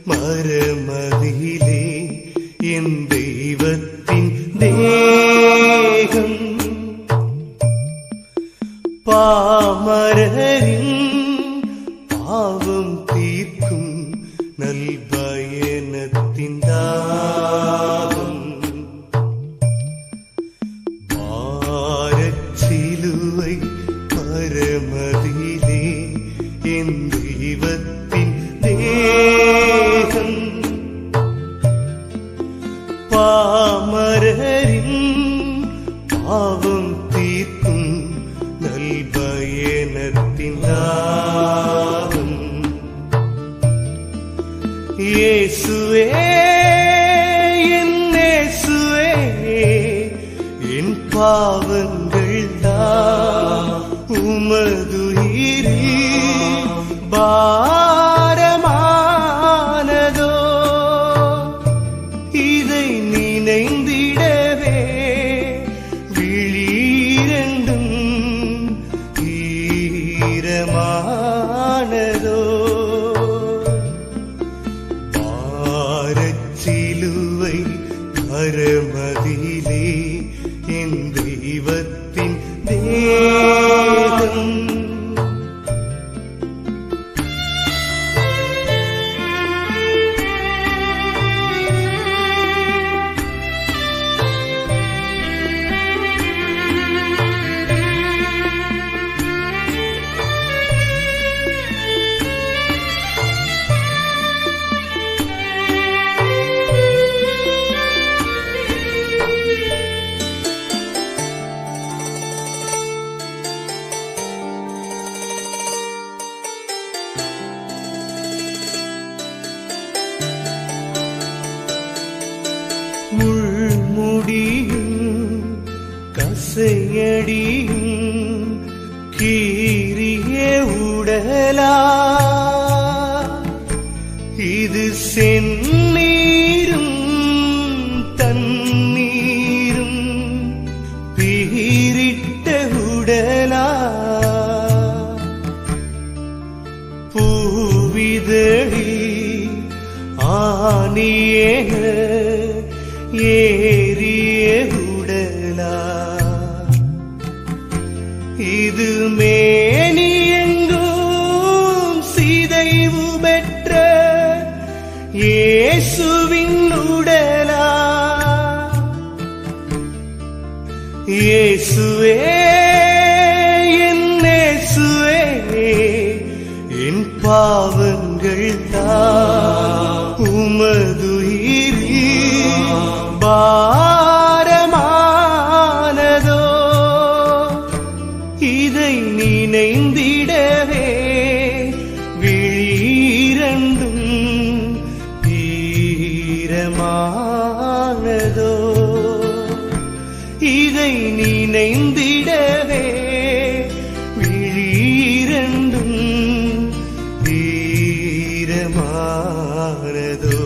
மரமதிலே என் தெய்வத்தின் தேகம் பாமரரின் பாவம் தீர்க்கும் நல்பயனத்தின் தாகம் பாரச்சிலுவை பரமதிலே என் தெய்வத்தின் தேகம் பாமரரின் பாவம் தீர்க்கும் நல்பயனத்தின் தாகம் இயேசுவே என் இயேசுவே என் பாவங்கள் தான் உமதுயிரே பாரமானதோ இதை நினைந்திடவே விழிரண்டும் ஈரமானதோ பாரச்சிலுவை பரமதிலே என் தெய்வத்தின் தேகம் முள்முடியும் கசையடியும் கீரிய உடலா இது செந்நீரும் தண்ணீரும் பீரிட்ட உடலா பூவிதழி ஆணியேக ஏறிய உடலா இது மேனியெங்கும் சிதைவு பெற்ற இயேசுவின் உடலா இயேசுவே என் இயேசுவே என் பாவங்கள் தான் உமதுயிரே பாரமானதோ இதை நினைந்திடவே விழிரண்டும் ஈரமானதோ இதை நினைந்திடவே விழிரண்டும் ஈரமானதோ